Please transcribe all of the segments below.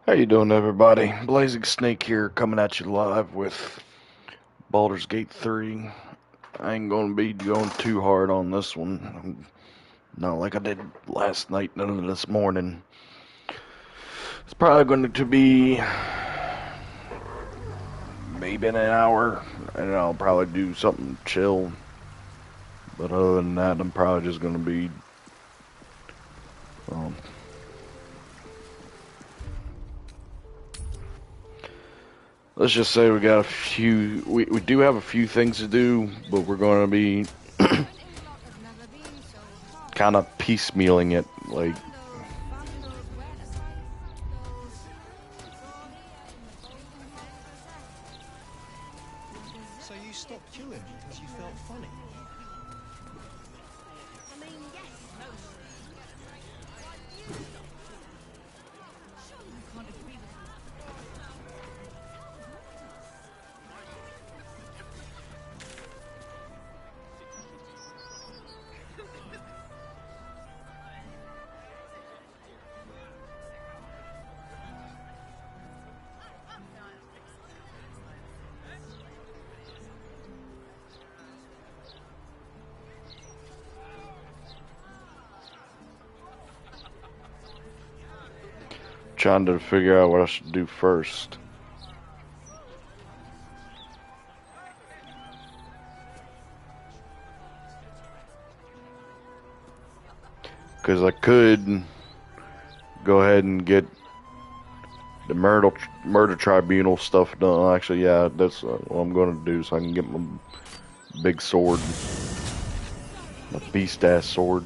How you doing, everybody? Blazing Snake here, coming at you live with Baldur's Gate 3. I ain't gonna be going too hard on this one. Not like I did last night, none of this morning. It's probably going to be maybe in an hour, and I'll probably do something chill. But other than that, I'm probably just gonna be um, let's just say we got a few. We do have a few things to do, but we're going to be kind of piecemealing it. Like, So you stopped queuing because you felt funny? trying to figure out what I should do first. Because I could go ahead and get the murder tribunal stuff done. Actually, yeah, that's what I'm going to do, so I can get my big sword, my beast ass sword.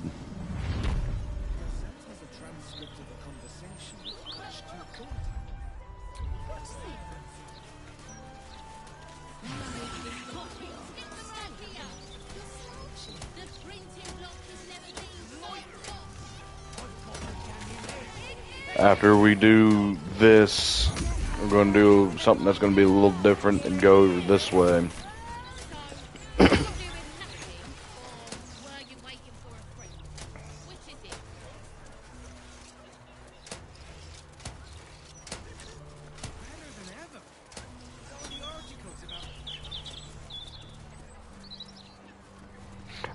After we do this, we're going to do something that's going to be a little different and go this way.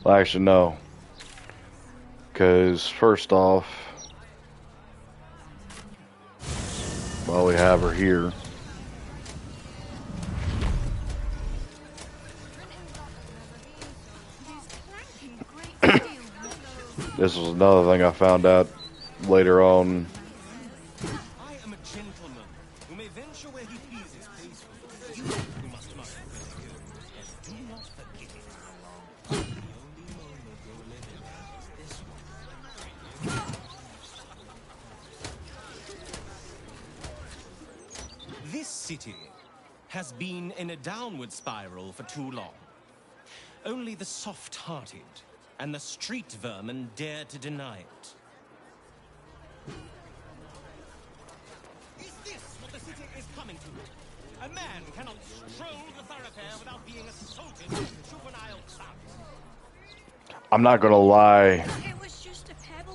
Well, actually, no. Because first off, well, we have her here. This was another thing I found out later on. I am a gentleman who may venture where he pleases, please. You who must mark and do not forget it. The only moment you're living is this one. This city has been in a downward spiral for too long. Only the soft-hearted and the street vermin dare to deny it. Is this what the city is coming to? A man cannot stroll the thoroughfare without being assaulted by juvenile thugs. I'm not gonna lie,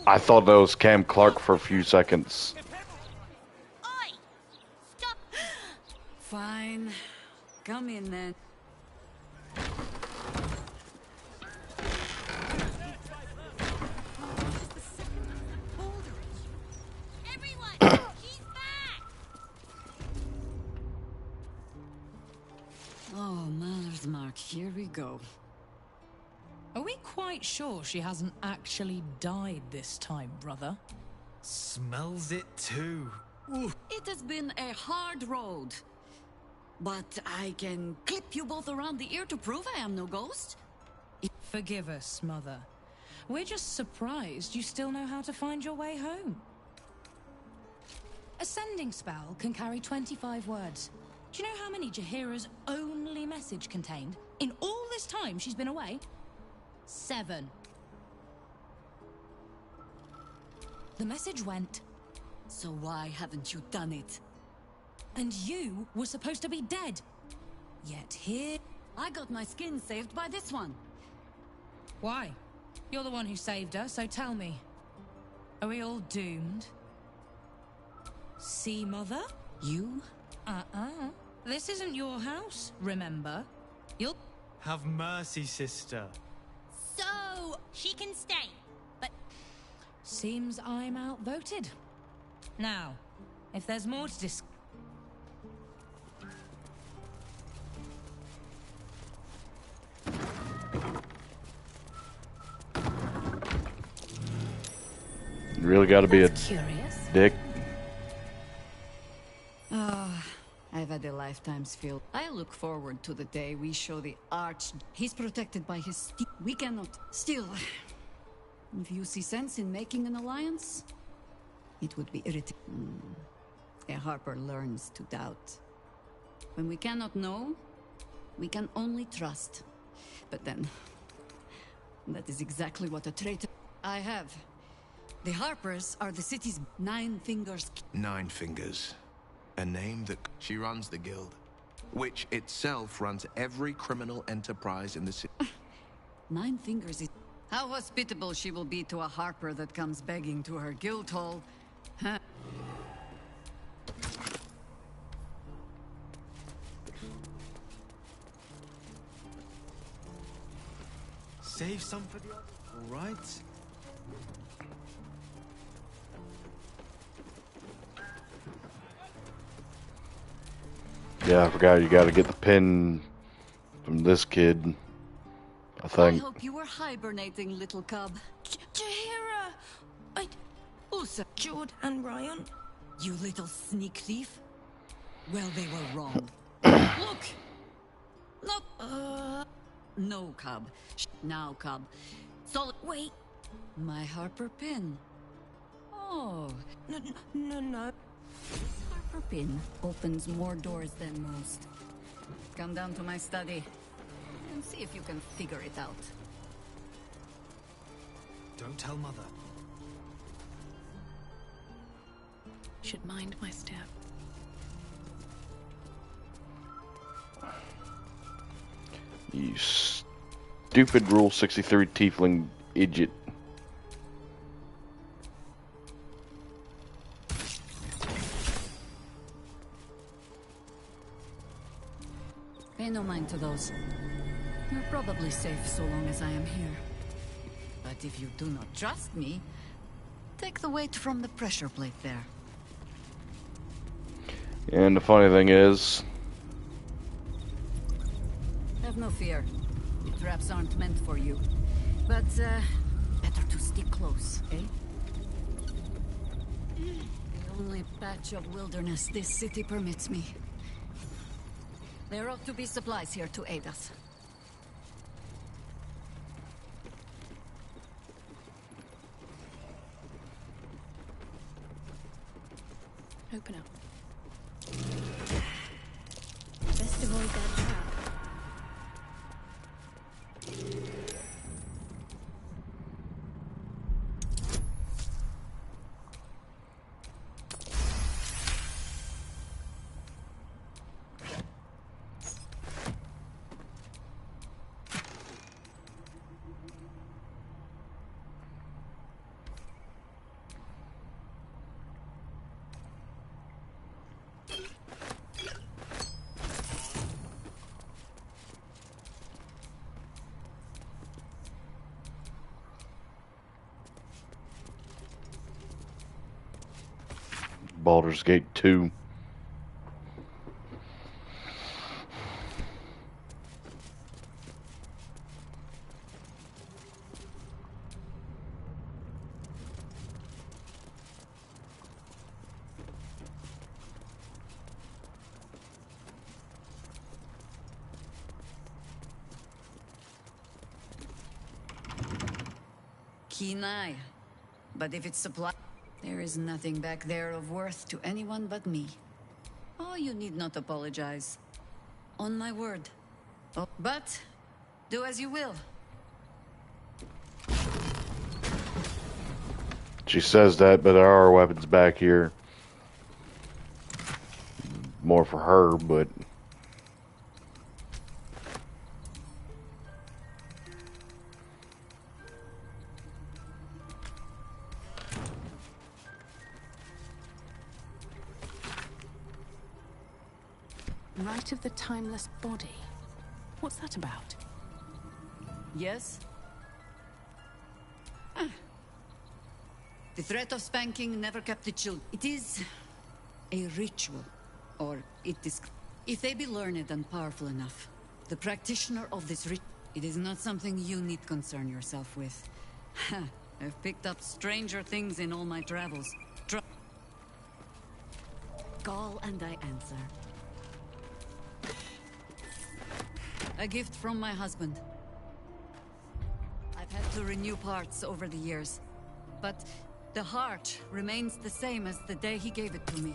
I thought that was Cam Clark for a few seconds. Oi! Stop! Fine. Come in then. Everyone! She's back! Oh, Mother's Mark, here we go. Are we quite sure she hasn't actually died this time, brother? Smells it too. Oof. It has been a hard road. But I can clip you both around the ear to prove I am no ghost. Forgive us, Mother. We're just surprised you still know how to find your way home. A sending spell can carry 25 words. Do you know how many Jaheira's only message contained? In all this time she's been away? 7. The message went, So why haven't you done it? and you were supposed to be dead. Yet here... I got my skin saved by this one. Why? You're the one who saved her, so tell me. Are we all doomed? See, Mother? You? This isn't your house, remember? You'll... Have mercy, sister. So, she can stay. But Seems I'm outvoted. Now, if there's more to discuss... You really got to be a Curious. dick. I've had a lifetime's field. I look forward to the day we show the arch. He's protected by his we cannot. Still, if you see sense in making an alliance, it would be irritating. A Harper learns to doubt. When we cannot know, we can only trust. But then, that is exactly what a traitor... I have. The Harpers are the city's 9 fingers... 9 Fingers. A name that... She runs the guild, which itself runs every criminal enterprise in the city. 9 fingers is... How hospitable she will be to a Harper that comes begging to her guild hall. Huh? Save some for the other, all right? Yeah, I forgot you got to get the pin from this kid. I I think. hope you were hibernating, little cub. Jahira! Ulsa, Jord and Ryan? you little sneak thief. Well, they were wrong. Look! Not, no, cub. Now, cub. Solid. Wait, My Harper pin. Oh, no. this Harper pin opens more doors than most. Come down to my study and see if you can figure it out. Don't tell Mother. Should mind my step. You stupid Rule 63 tiefling idiot. Pay no mind to those. You're probably safe so long as I am here. But if you do not trust me, take the weight from the pressure plate there. And the funny thing is, Have no fear. The traps aren't meant for you. But, better to stick close, eh? The only patch of wilderness this city permits me. There ought to be supplies here to aid us. Open up. Best avoid that trap. Baldur's Gate 2. Keen eye. But if it's supply... There is nothing back there of worth to anyone but me. Oh, you need not apologize. On my word. Oh, but, do as you will. She says that, but there are weapons back here. More for her, but... Right of the timeless body. What's that about? Yes? Ah. The threat of spanking never kept the children. It is a ritual, or it is... If they be learned and powerful enough, the practitioner of this ritual, it is not something you need concern yourself with. I've picked up stranger things in all my travels. Call and I answer. A gift from my husband. I've had to renew parts over the years, but the heart remains the same as the day he gave it to me.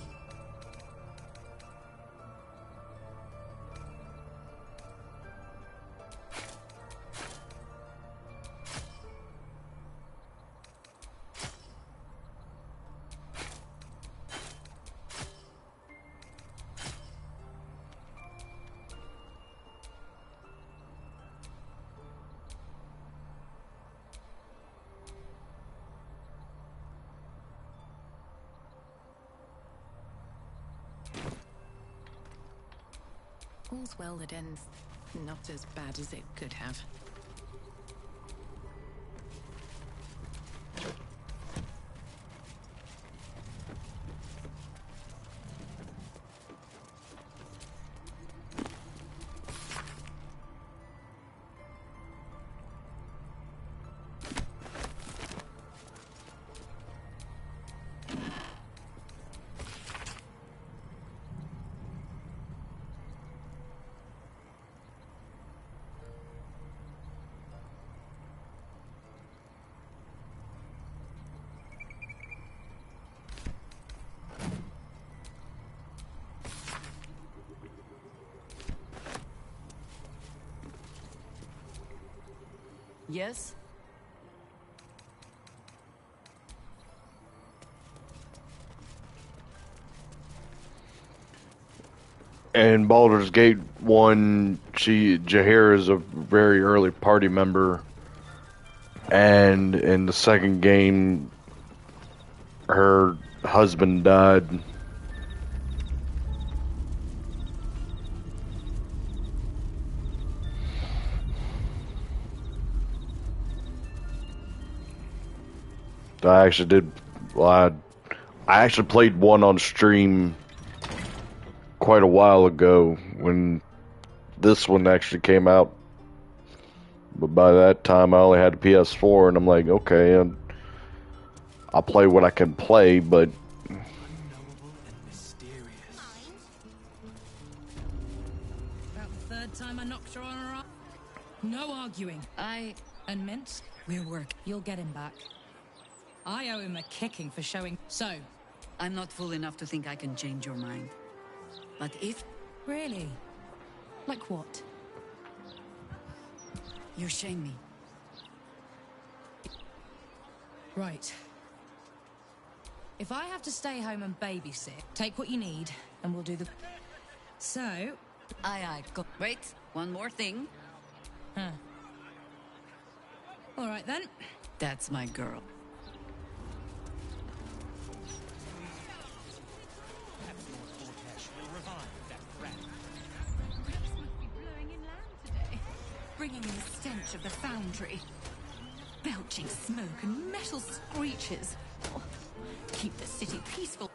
All's well that ends not as bad as it could have. Yes? And Baldur's Gate 1, Jaheira is a very early party member. And in the second game, her husband died. I actually did. Well, I actually played one on stream quite a while ago when this one actually came out. But by that time, I only had a PS4, and I'm like, okay, I'll play what I can play, but Unknowable and mysterious. About the third time I knocked her on her arm. No arguing. And Mince, We're working. you'll get him back. I owe him a kicking for showing. So, I'm not fool enough to think I can change your mind. But if really? Like what? you shame me, Right. If I have to stay home and babysit, take what you need, and we'll do the... So... aye, go. Wait, one more thing. Huh. All right, then. That's my girl. Bringing in the stench of the foundry. Belching smoke and metal screeches. Oh, keep the city peaceful.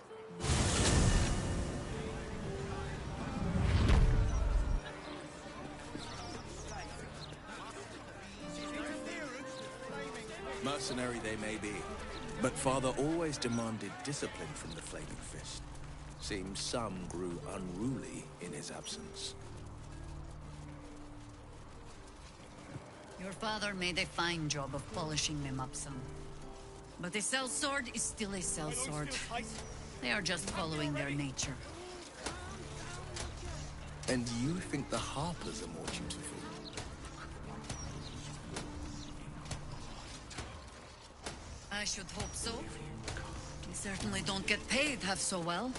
Mercenary they may be, but Father always demanded discipline from the Flaming Fist. Seems some grew unruly in his absence. Your father made a fine job of polishing them up some. But a sellsword is still a sellsword. They are just following their nature. And you think the Harpers are more dutiful? I should hope so. They certainly don't get paid half so well.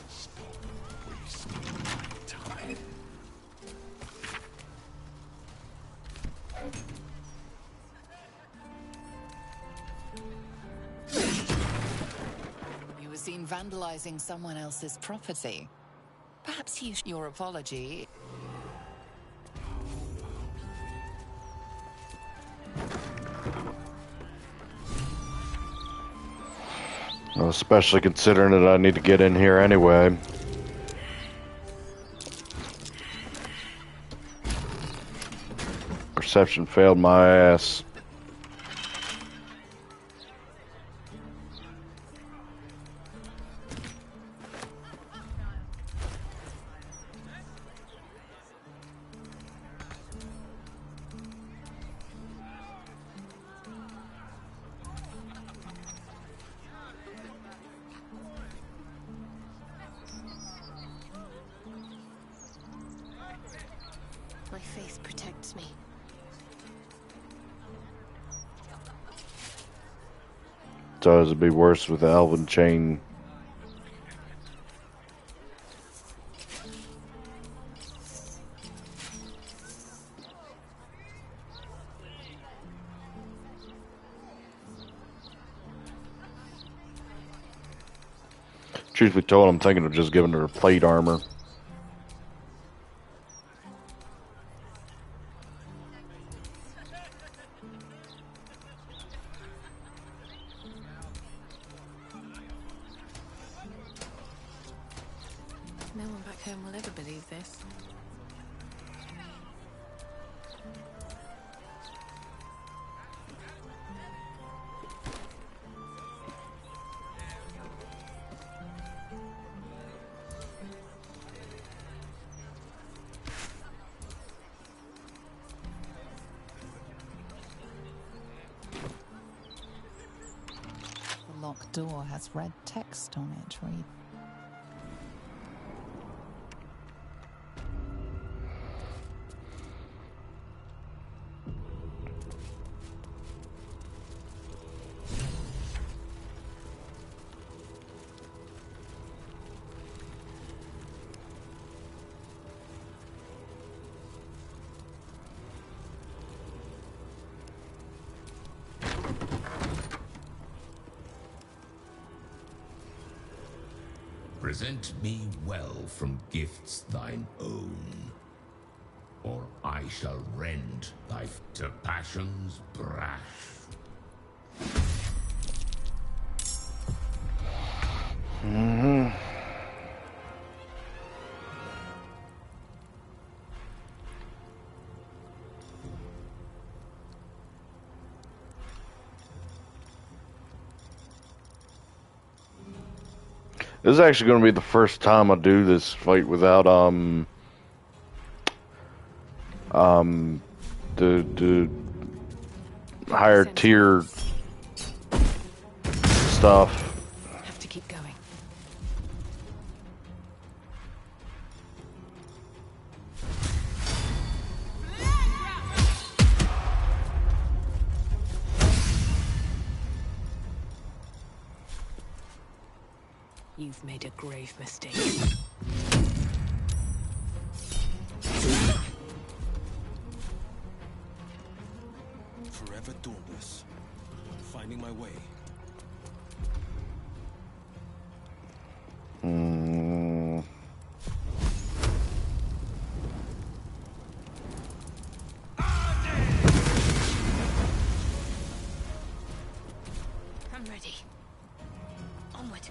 You were seen vandalizing someone else's property. Perhaps you your apology. Especially considering that I need to get in here anyway. Perception failed my ass. My faith protects me. So it'd be worse with the elven chain. Truth be told, I'm thinking of just giving her plate armor. No one back home will ever believe this. The locked door has red text on it. Read. Present me well from gifts thine own, or I shall rend thy to passions brash. This is actually going to be the first time I do this fight without the higher tier stuff. Have to keep going. You've made a grave mistake. Forever dauntless, finding my way. I'm ready. Onward.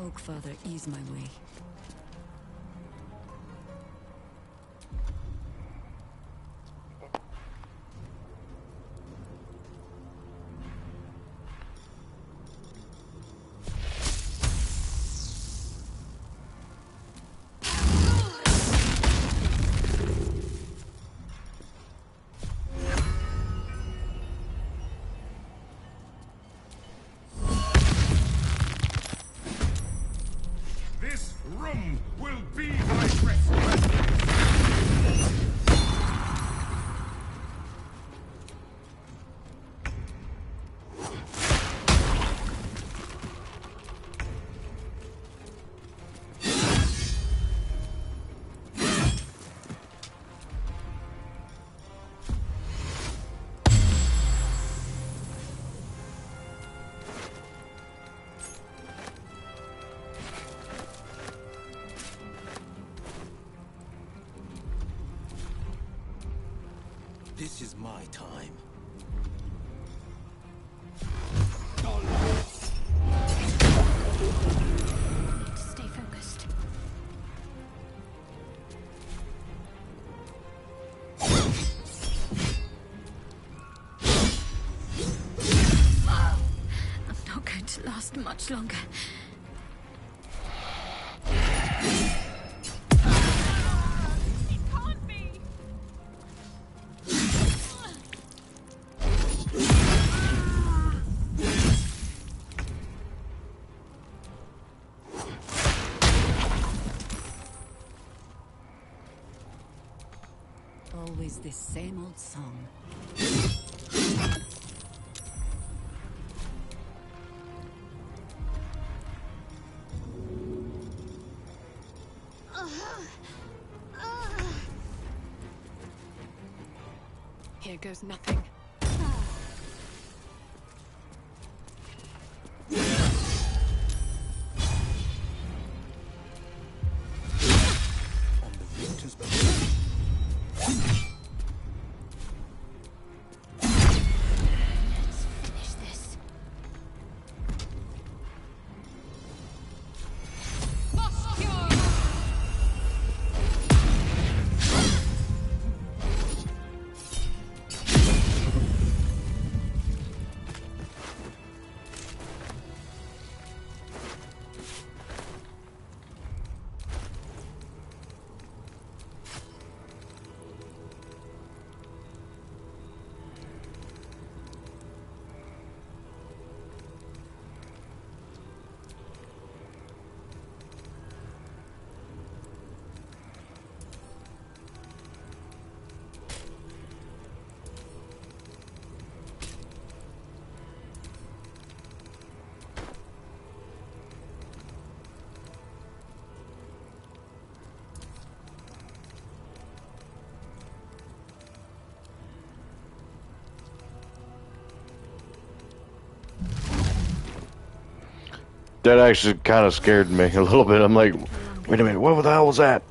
Oak Father, ease my way. This is my time. Need to stay focused. I'm not going to last much longer. Always this same old song. Here goes nothing. On the route as Let's finish this. That actually kind of scared me a little bit. I'm like, wait a minute, what the hell was that?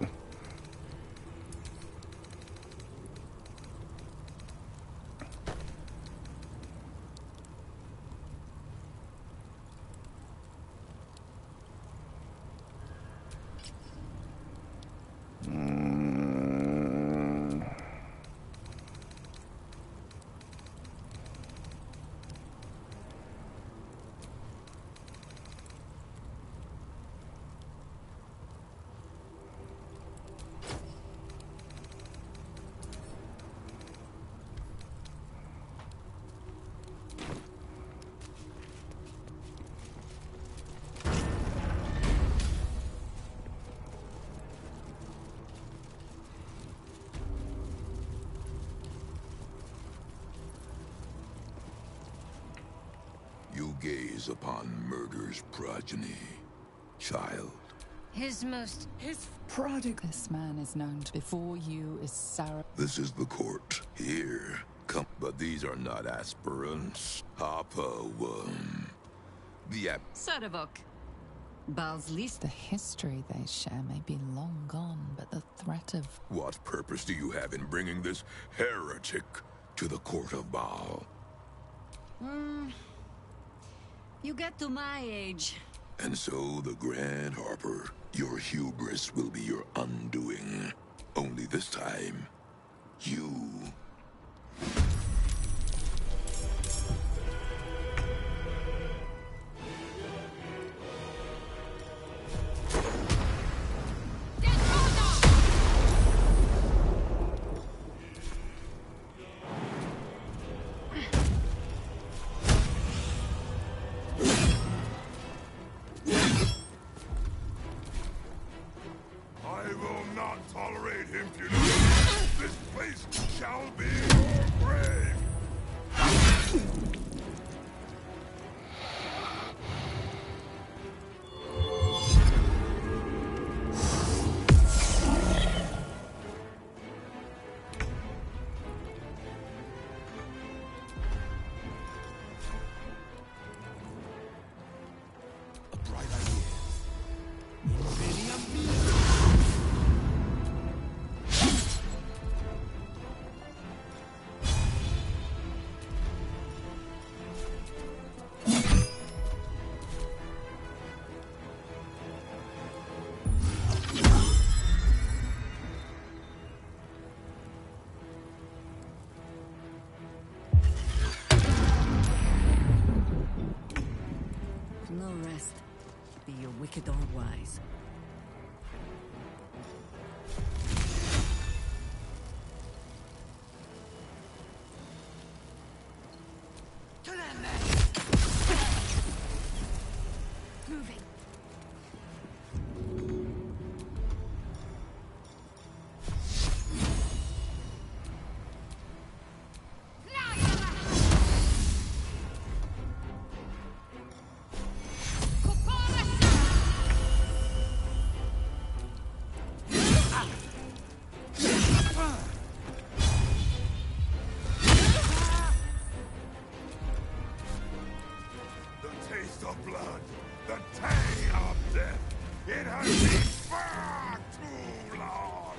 You gaze upon murder's progeny, child. His Prodigal. This man is known to before you is Sarah. This is the court. Here, come. But these are not aspirants. Harper Worm. The Sarevok. Bal's least. The history they share may be long gone, but the threat of... What purpose do you have in bringing this heretic to the court of Baal? You get to my age. And so the Grand Harper, your hubris will be your undoing. Only this time, you... I will not tolerate impunity. This place shall be your grave. a bright idea. wicked or wise. Moving. The taste of blood, the tang of death. It has been far too long.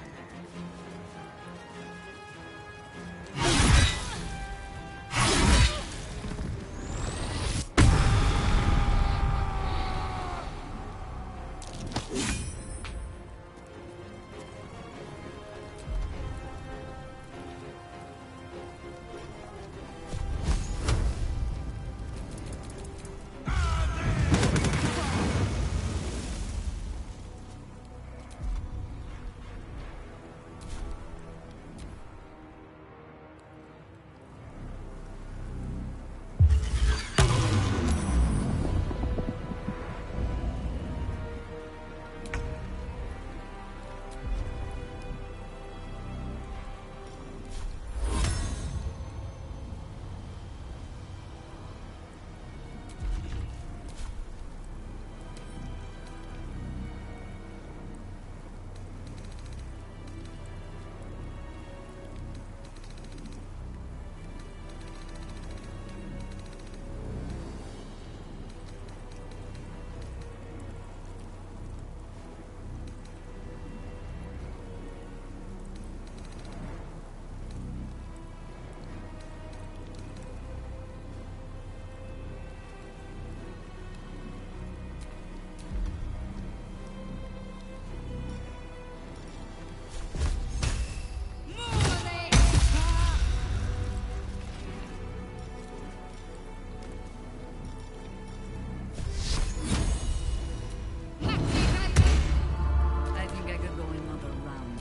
I think I could go another round.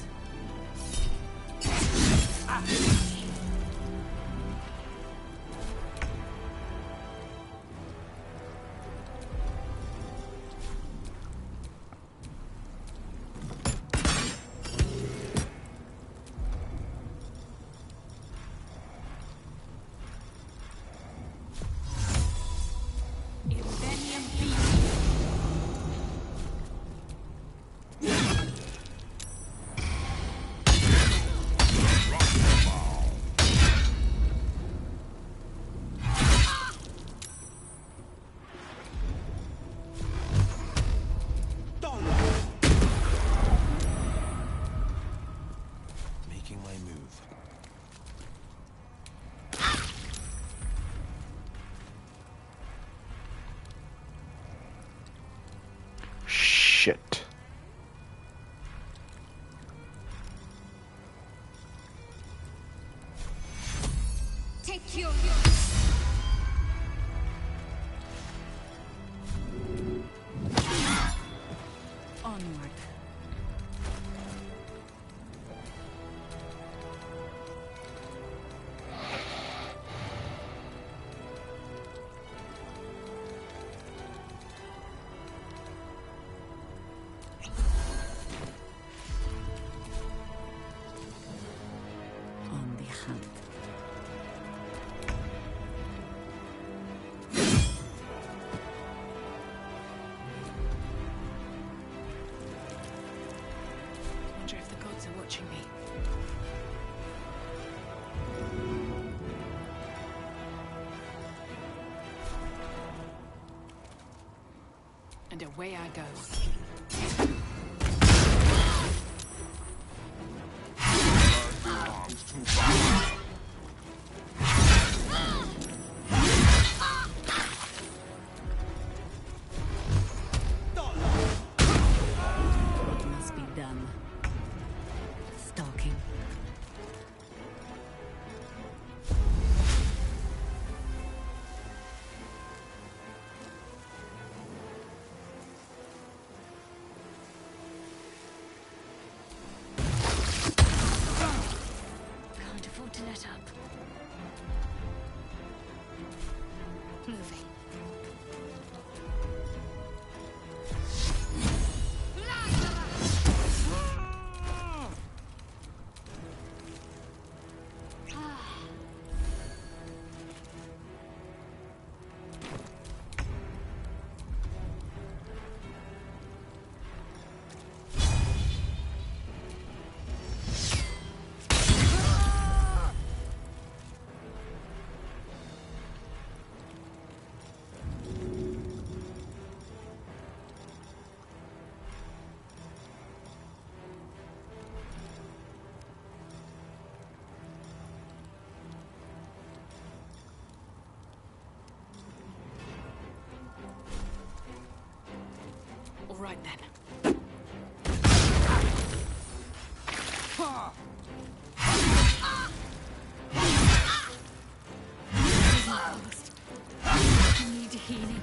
Making my move. Shit. Take your... Onward. On the hunt. Wonder if the gods are watching me. And away I go. Belongs to Baldur. It must be done. Stalking. then. I need healing.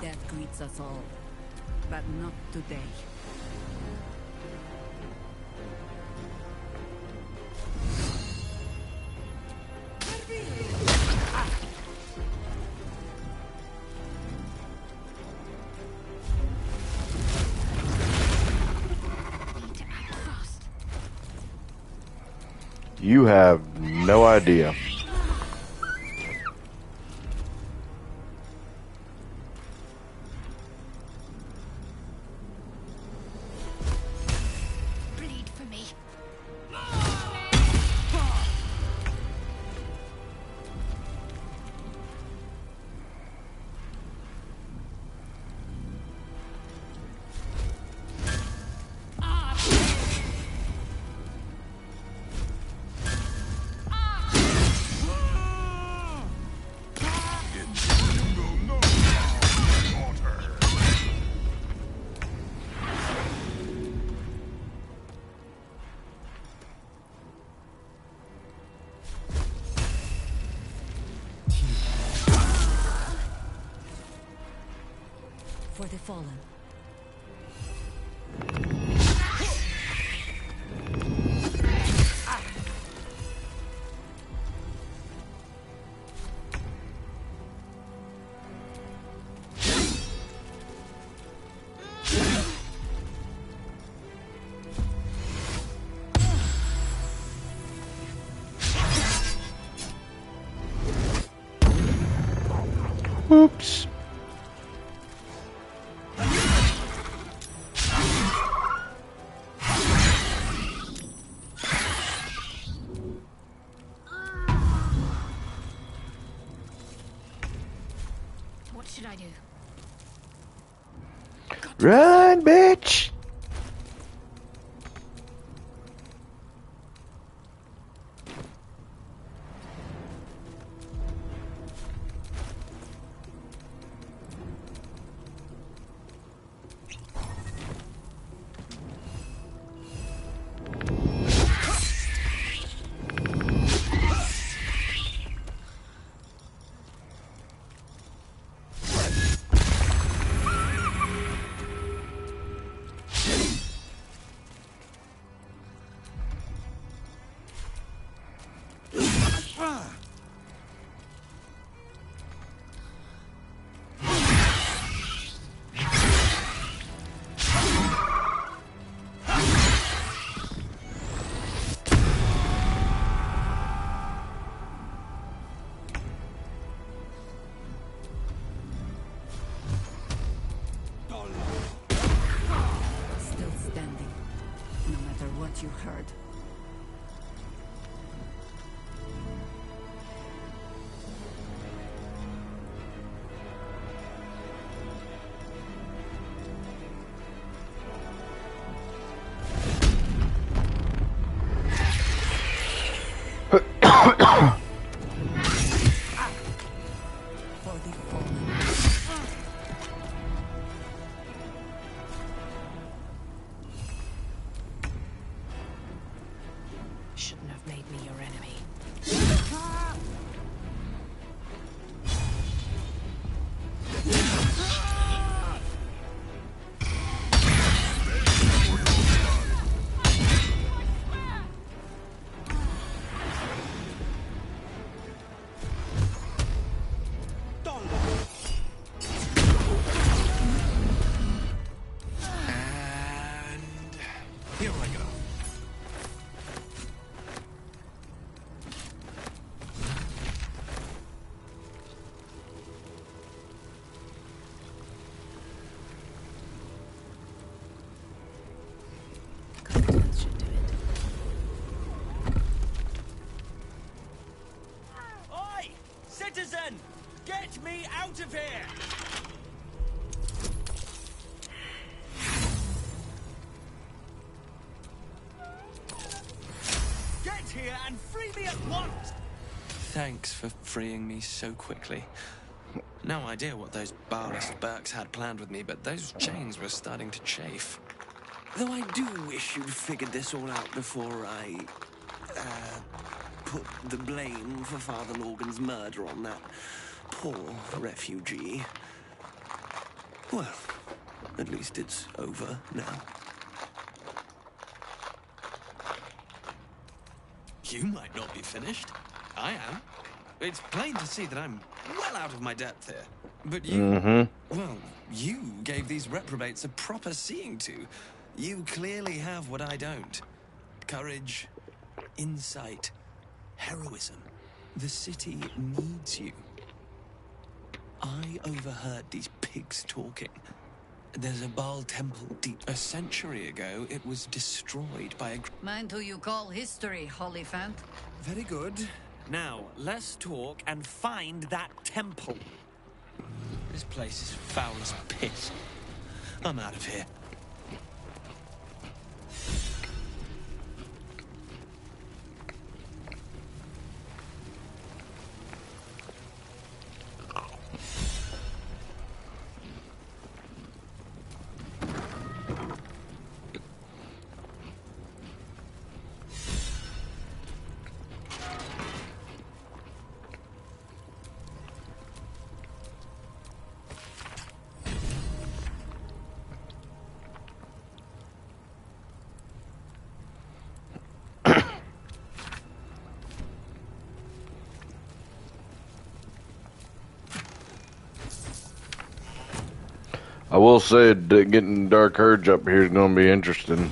Death greets us all, but not today. You have no idea. Bleed for me. For the fallen. Oops. What should I do? Run, bitch! Still standing, no matter what you heard. For the fallen. Shouldn't have made me your enemy. And here I go. Competence should do it. Oi! Citizen! Get me out of here! here and free me at once! Thanks for freeing me so quickly. No idea what those barless Burks had planned with me, but those chains were starting to chafe. Though I do wish you'd figured this all out before I, put the blame for Father Lorgan's murder on that poor refugee. Well, at least it's over now. You might not be finished. I am. It's plain to see that I'm well out of my depth here. But you, well, you gave these reprobates a proper seeing to. You clearly have what I don't. Courage, insight, heroism. The city needs you. I overheard these pigs talking. There's a Baal temple deep. A century ago, it was destroyed by a... Mind who you call history, Holyphant. Very good. Now, let's talk and find that temple. This place is foul as piss. I'm out of here. I will say that getting Dark Urge up here is going to be interesting.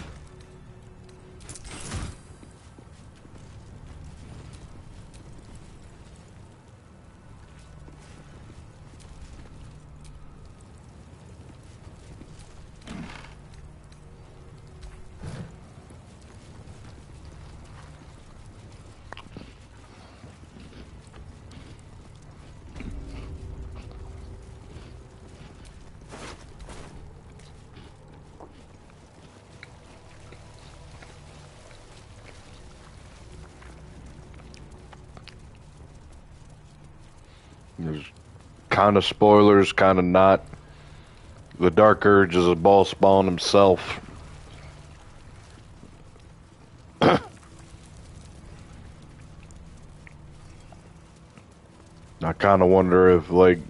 There's kind of spoilers, kind of not. The Dark Urge is a ball spawn himself. I kind of wonder if, like,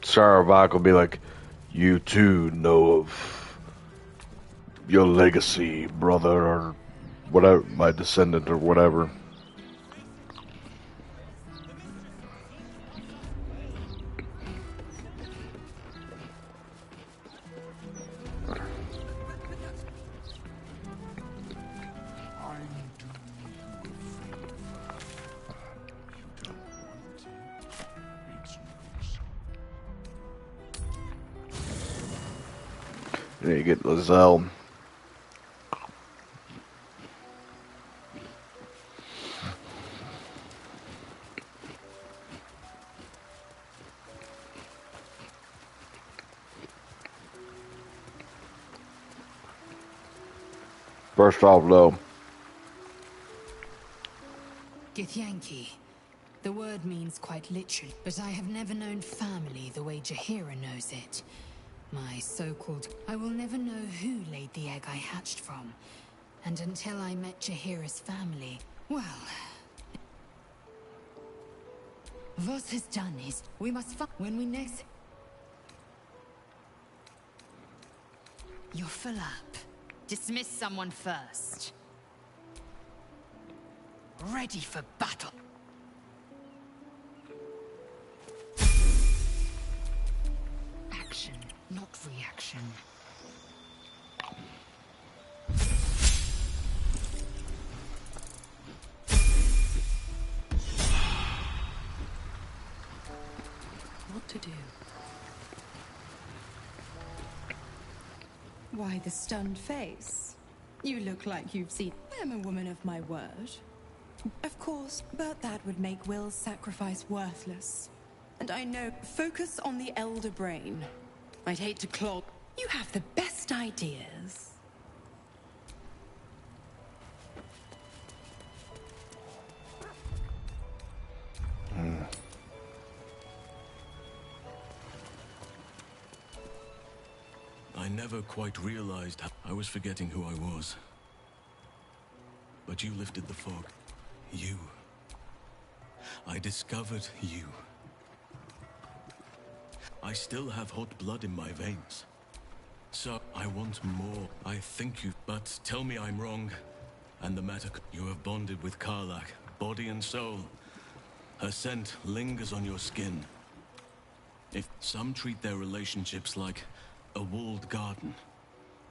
Saravak will be like, you too know of your legacy, brother, or whatever, my descendant, or whatever. You get Lizelle. First off, though, Githyanki. The word means quite literally, but I have never known family the way Jaheira knows it. My so-called... I will never know who laid the egg I hatched from. And until I met Jaheira's family, well... What has done is, we must find... When we next... You're full up. Dismiss someone first. Ready for battle. Action, not reaction. What to do? Why the stunned face? You look like you've seen... I am a woman of my word. Of course, but that would make Will's sacrifice worthless. And I know... Focus on the elder brain. I'd hate to clog... You have the best ideas. never quite realized how I was forgetting who I was. But you lifted the fog. You. I discovered you. I still have hot blood in my veins. So, I want more. I think you... But tell me I'm wrong. And the matter... You have bonded with Karlach, body and soul. Her scent lingers on your skin. If some treat their relationships like a walled garden,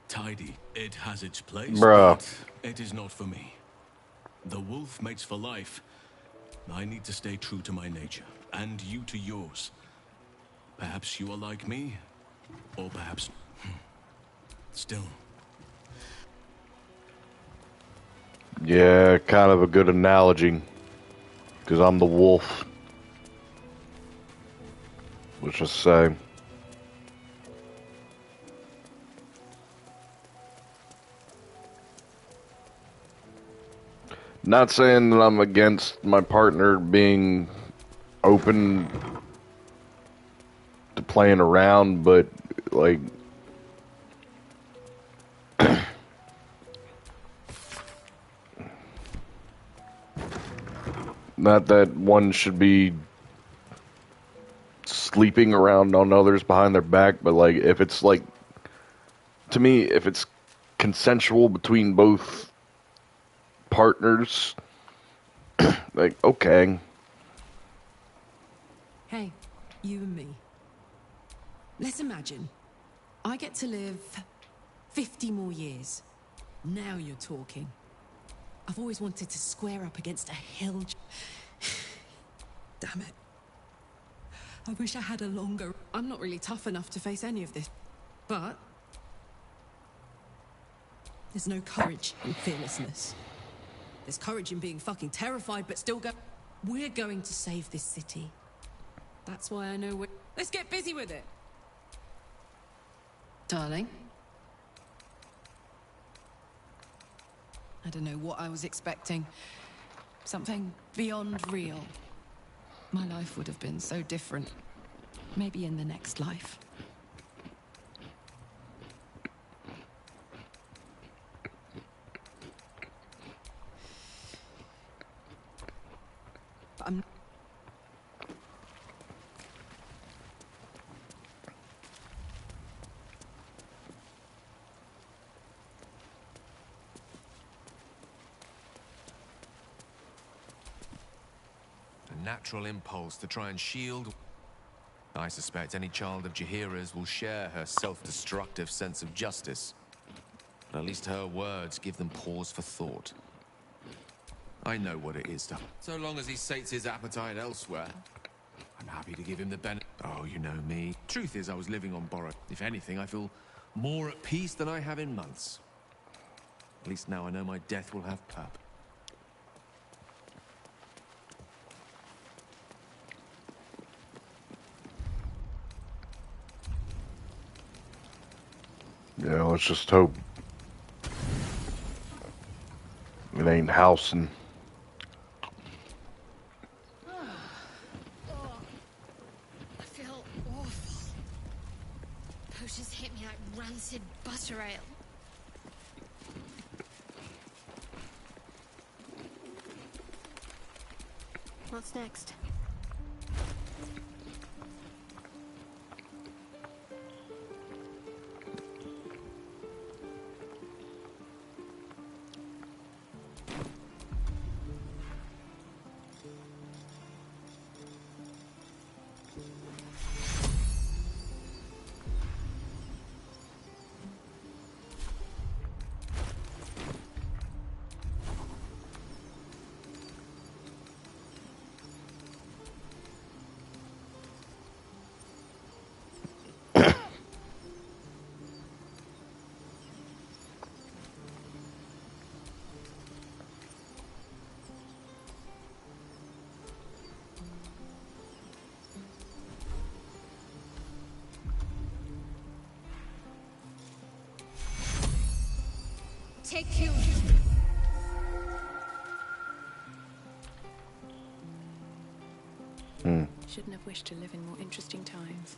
tidy, it has its place, Bruh. but it is not for me. The wolf mates for life. I need to stay true to my nature, and you to yours. Perhaps you are like me, or perhaps... Still. Yeah, kind of a good analogy. Because I'm the wolf. Let's just say. Not saying that I'm against my partner being open to playing around, but like not that one should be sleeping around on others behind their back, but like if it's like, to me, if it's consensual between both partners, like, okay. Hey, you and me. Let's imagine I get to live 50 more years. Now you're talking. I've always wanted to square up against a hill. Damn it. I wish I had a longer... I'm not really tough enough to face any of this. But... there's no courage in fearlessness. There's courage in being fucking terrified, but still go... We're going to save this city. That's why I know we're... Let's get busy with it. Darling? I don't know what I was expecting. Something beyond real. My life would have been so different. Maybe in the next life. But I'm... Natural impulse to try and shield. I suspect any child of Jaheira's will share her self-destructive sense of justice. But at least her words give them pause for thought. I know what it is to... So long as he sates his appetite elsewhere, I'm happy to give him the benefit. Oh, you know me. Truth is, I was living on borrowed. If anything, I feel more at peace than I have in months. At least now I know my death will have purpose. Yeah, let's just hope it ain't housing. I feel awful. Potions hit me like rancid butter ale. What's next? Take you. Shouldn't have wished to live in more interesting times.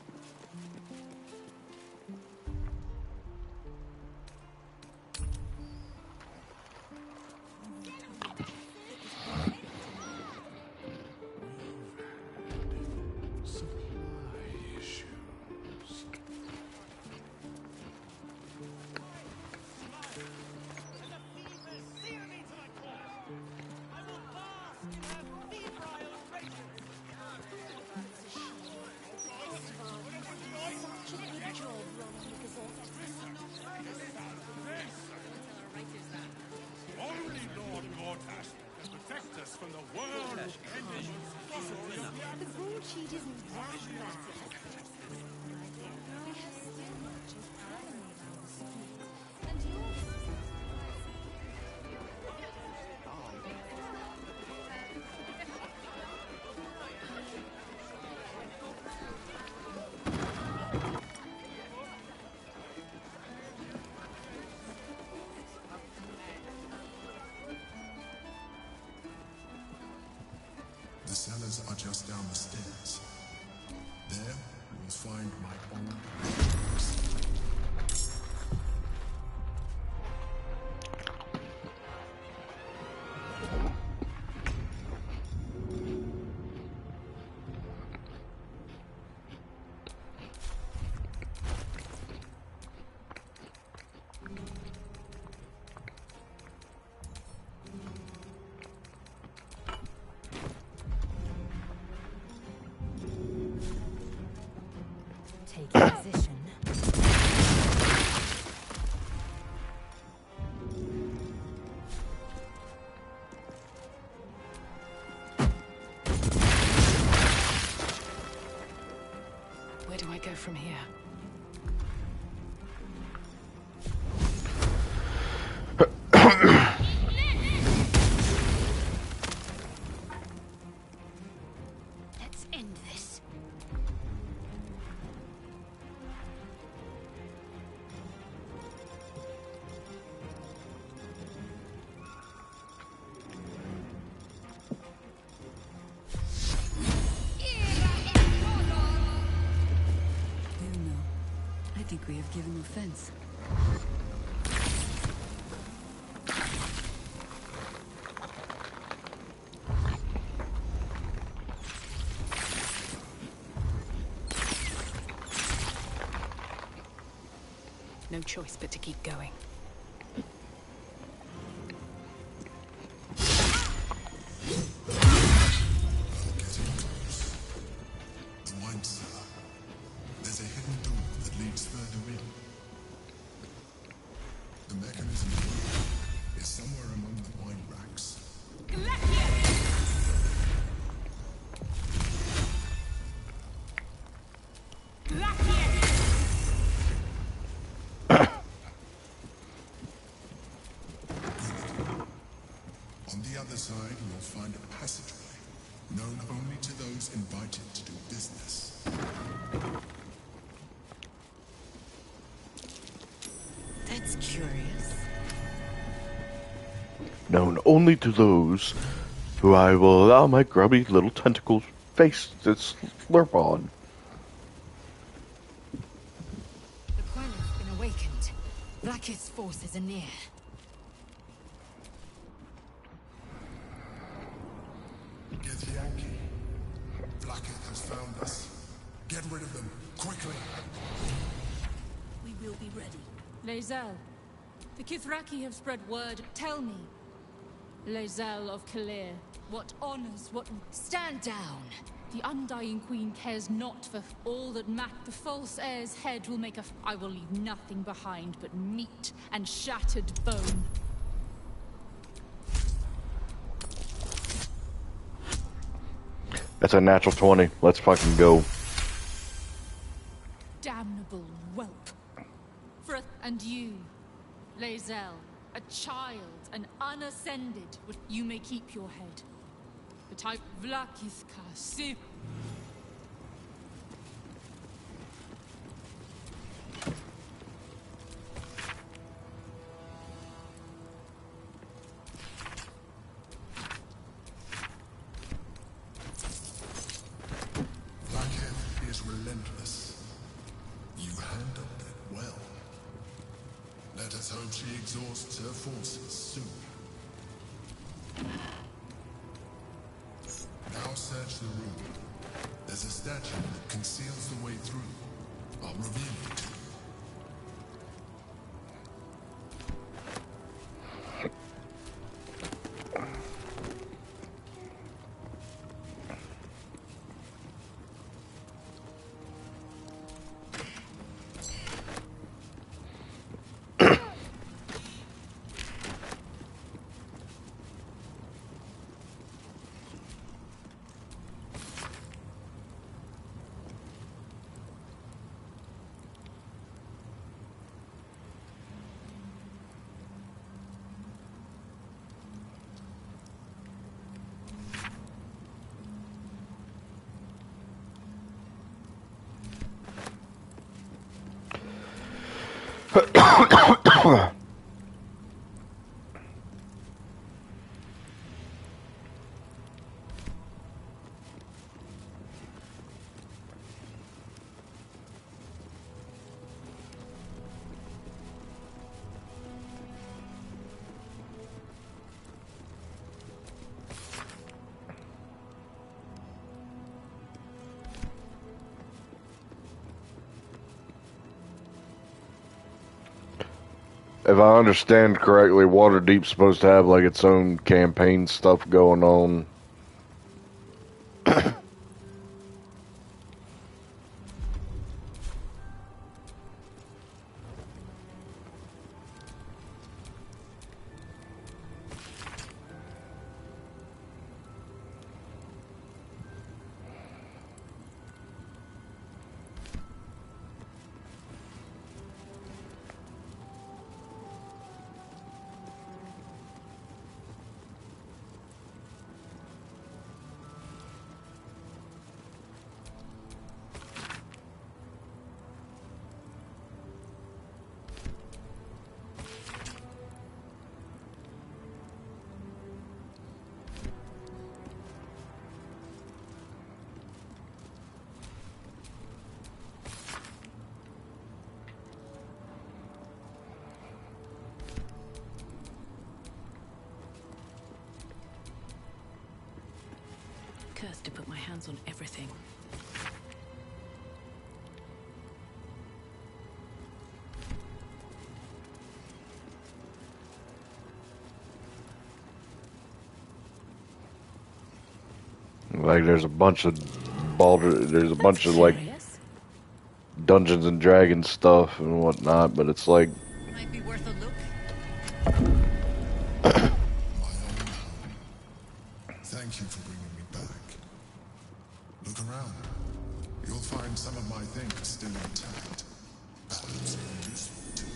from the world. The broadsheet isn't that bad. We have still much in common around the street. And yours. The cellars are just down the stairs. There, you will find my old books. Taking position. Where do I go from here? Let's end this. No. I think we have given offense. No choice but to keep going. Getting close. The wine cellar. There's a hidden door that leads further in. The mechanism to open it is somewhere among the wine racks. On the other side, you'll find a passageway, known only to those invited to do business. That's curious. Known only to those who I will allow my grubby little tentacles face to slurp on. The Quellen's been awakened. Blackhead's forces are near. Get Yankee. Blackhead has found us. Get rid of them, quickly. We will be ready. Lae'zel, the Kithraki have spread word. Tell me, Lae'zel of Kalir, what honors, what... Stand down! The Undying Queen cares not for all that the false heir's head will make a... I will leave nothing behind but meat and shattered bone. That's a natural 20. Let's fucking go. Damnable whelp. And you, Lae'zel, a child, an unascended, you may keep your head. But I... Vlakiska, Sip. Blackhead is relentless. You handled it well. Let us hope she exhausts her forces soon. Now search the room. There's a statue that conceals the way through. I'll reveal it to you. If I understand correctly, Waterdeep's supposed to have like its own campaign stuff going on. Cursed to put my hands on everything. Like there's a bunch of there's a bunch of like Dungeons and Dragons stuff and whatnot, but it's like Might be worth a look. Thank you for bringing me back. Look around. You'll find some of my things still intact. Perhaps even useful to you.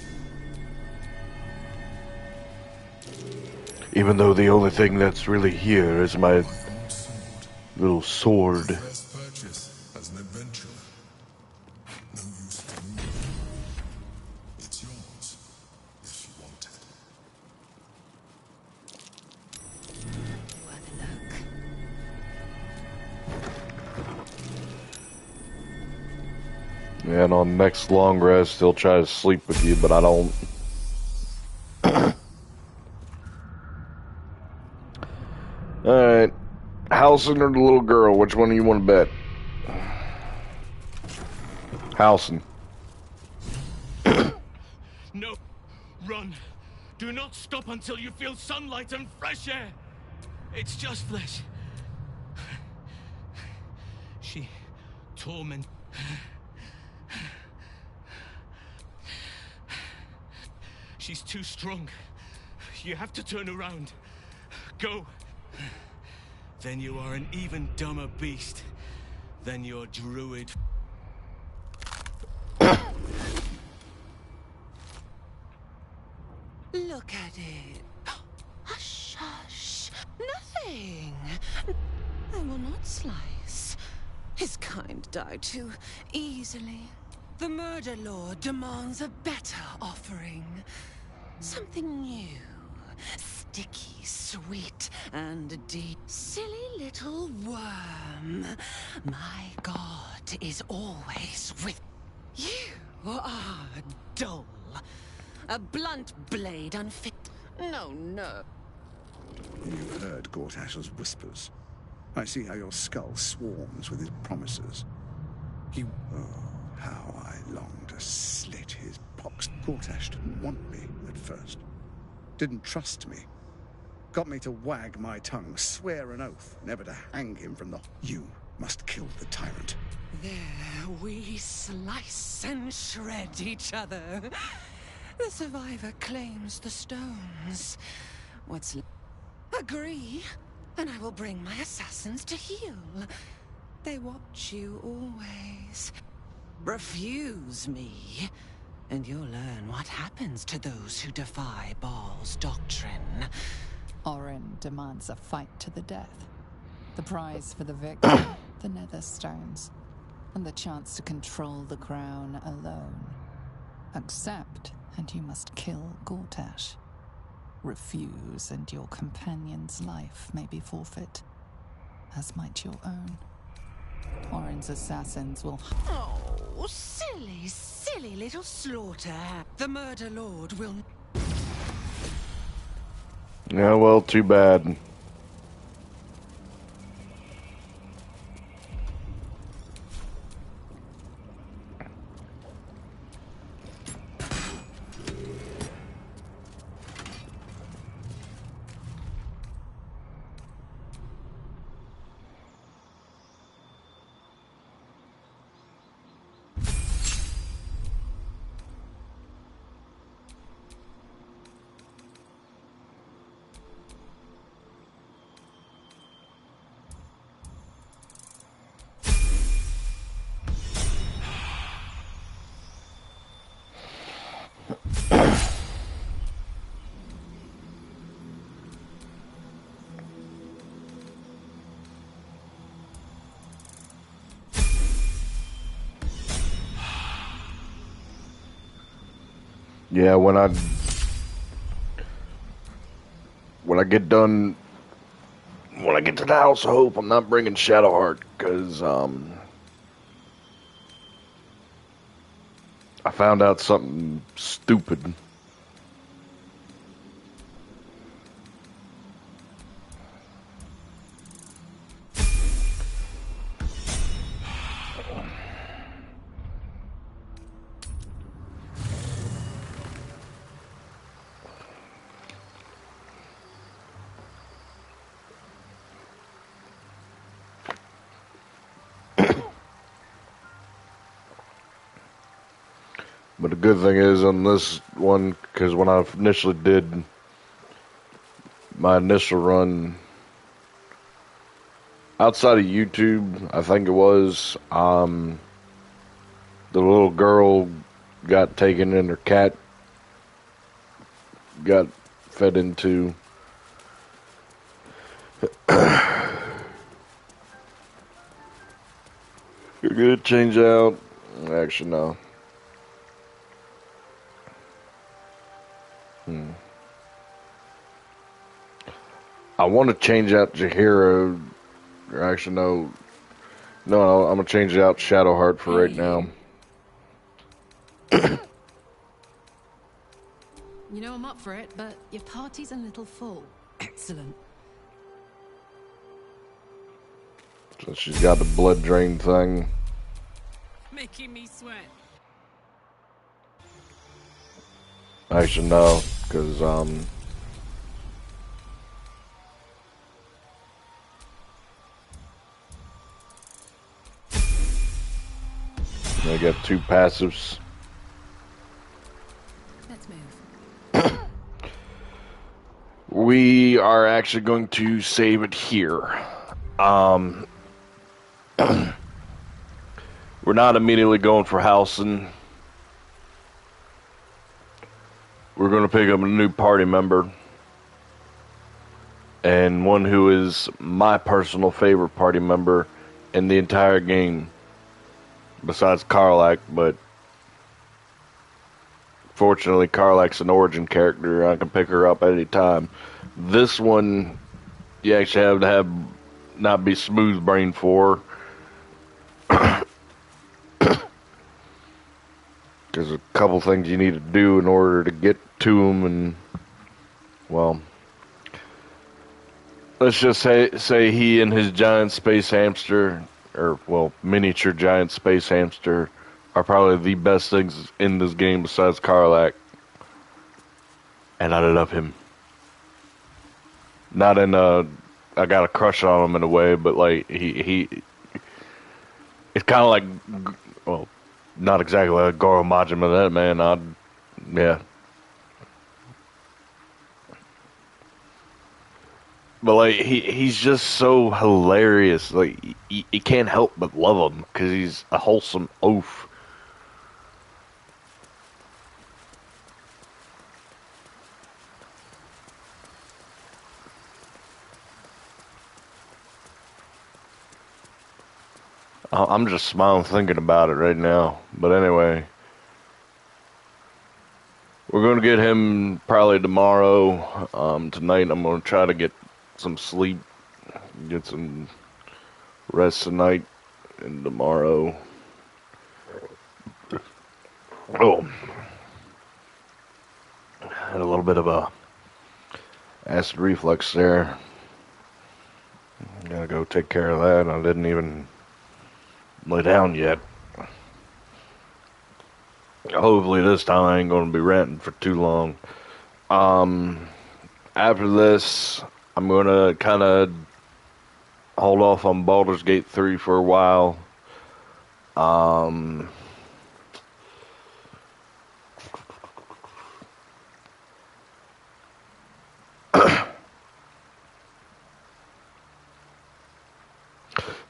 even though the only thing that's really here is my little sword. First purchase as an adventurer. No use to me. It's yours, if you want it. And on next long rest, he'll try to sleep with you, but I don't. Alright. Halcyon or the little girl? Which one do you want to bet? Halcyon. No. Run. Do not stop until you feel sunlight and fresh air. It's just flesh. She torment. She's too strong. You have to turn around. Go. Then you are an even dumber beast than your druid. Look at it. Hush, hush. Nothing. I will not slice. His kind died too easily. The murder lord demands a better offering. Something new. Sticky, sweet, and deep. Silly little worm. My God is always with you. Are dull. A blunt blade unfit. No, no. You've heard Gortash's whispers. I see how your skull swarms with his promises. Oh, how I long to slit his pox. Gortash didn't want me at first. Didn't trust me. Got me to wag my tongue, swear an oath, never to hang him from the... You must kill the tyrant. There we slice and shred each other. The survivor claims the stones. What's... Agree, and I will bring my assassins to heal. They watch you always. Refuse me, and you'll learn what happens to those who defy Baal's doctrine. Orin demands a fight to the death. The prize for the victor, the nether stones, and the chance to control the crown alone. Accept, and you must kill Gortash. Refuse, and your companion's life may be forfeit, as might your own. Orin's assassins will... Oh, silly, silly little slaughter. The murder lord will... Yeah, well, too bad. Yeah, when I get done, when I get to the House of Hope, I'm not bringing Shadowheart, because, I found out something stupid. But the good thing is on this one, because when I initially did my initial run outside of YouTube, I think it was, the little girl got taken and her cat got fed into. You're gonna change out. Actually, no. I want to change out Jaheira. Or actually, no. No, I'm gonna change out Shadowheart for right now. You know I'm up for it, but your party's a little full. Excellent. So she's got the blood drain thing. Making me sweat. Actually, no, because they got 2 passives. Let's move. We are actually going to save it here. We're not immediately going for Halcyon. We're going to pick up a new party member. And one who is my personal favorite party member in the entire game. Besides Karlach, but fortunately Karlach's an origin character. I can pick her up at any time. This one, you actually have to not be smooth brain for. There's a couple things you need to do in order to get to them, and, well, let's just say he and his giant space hamster, or, well, miniature giant space hamster, are probably the best things in this game besides Karlach. And I love him. Not in I got a crush on him in a way, but, like, he it's kind of like, well, not exactly like Goro Majima, that man, yeah. But, like, he's just so hilarious. Like, you can't help but love him, because he's a wholesome oaf. I'm just smiling thinking about it right now. But anyway, We're going to get him probably tomorrow. Tonight I'm going to try to get some sleep, get some rest tonight, and tomorrow. Oh, had a little bit of a acid reflux there. Gotta go take care of that. I didn't even lay down yet. Hopefully this time I ain't gonna be ranting for too long. After this, I'm gonna kind of hold off on Baldur's Gate 3 for a while.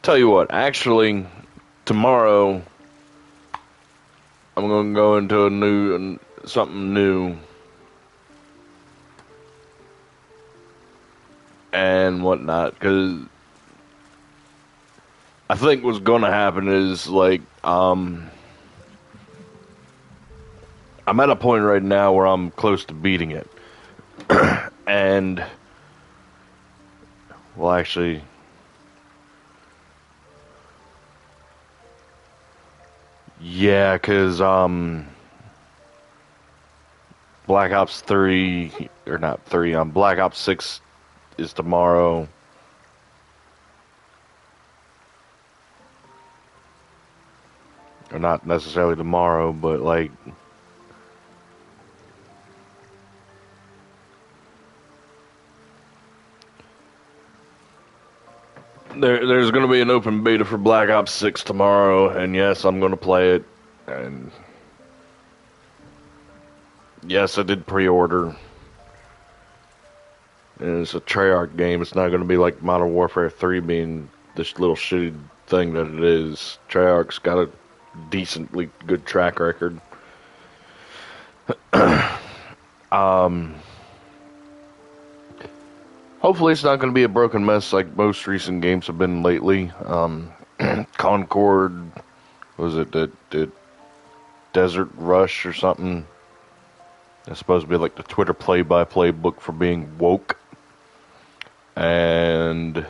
Tell you what, actually, tomorrow I'm gonna go into something new and whatnot, because I think what's gonna happen is like I'm at a point right now where I'm close to beating it, and well, actually. Yeah, because Black Ops 3, or not 3, Black Ops 6 is tomorrow. Or not necessarily tomorrow, but like... There's going to be an open beta for Black Ops 6 tomorrow, and yes, I'm going to play it. And yes, I did pre-order. And it's a Treyarch game. It's not going to be like Modern Warfare 3 being this little shitty thing that it is. Treyarch's got a decently good track record. Hopefully it's not going to be a broken mess like most recent games have been lately. Concord, was it the Desert Rush or something? It's supposed to be like the Twitter play-by-play book for being woke. And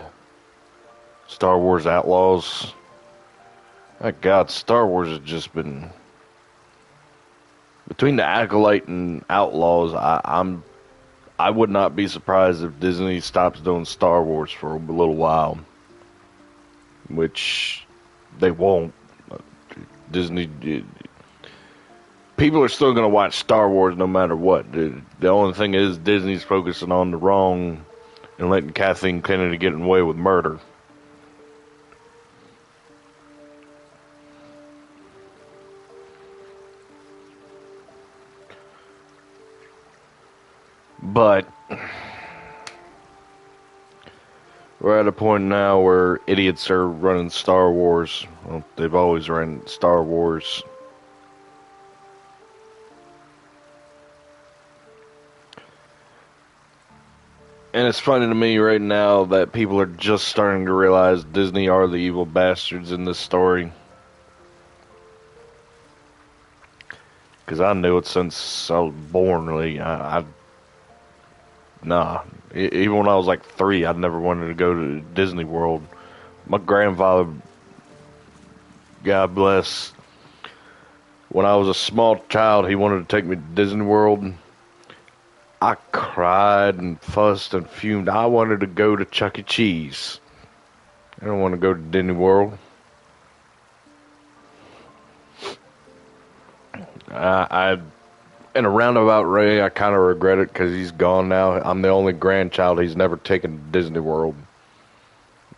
Star Wars Outlaws. My God, Star Wars has just been... Between the Acolyte and Outlaws, I would not be surprised if Disney stops doing Star Wars for a little while. Which they won't. Disney... People are still going to watch Star Wars no matter what. The only thing is Disney's focusing on the wrong and letting Kathleen Kennedy get away with murder. But we're at a point now where idiots are running Star Wars. Well, they've always run Star Wars. And it's funny to me right now that people are just starting to realize Disney are the evil bastards in this story. Because I knew it since I was born, really. Nah. Even when I was like 3, I'd never wanted to go to Disney World. My grandfather, God bless, when I was a small child, he wanted to take me to Disney World. I cried and fussed and fumed. I wanted to go to Chuck E. Cheese. I don't want to go to Disney World. In a roundabout way, I kind of regret it because he's gone now. I'm the only grandchild he's never taken to Disney World.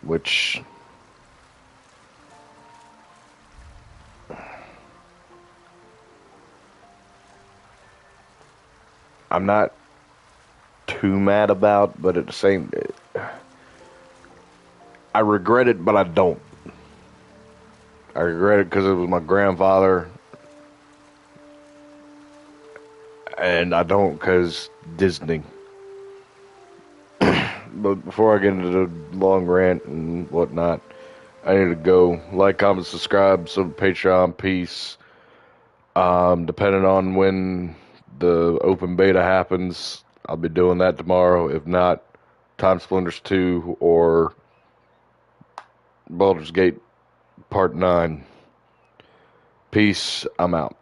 Which... I'm not too mad about, but at the same... I regret it, but I don't. I regret it because it was my grandfather. And I don't because Disney. But before I get into the long rant and whatnot, I need to go. Like, comment, subscribe, some Patreon piece. Depending on when the open beta happens, I'll be doing that tomorrow. If not, Time Splinters 2 or Baldur's Gate Part 9. Peace. I'm out.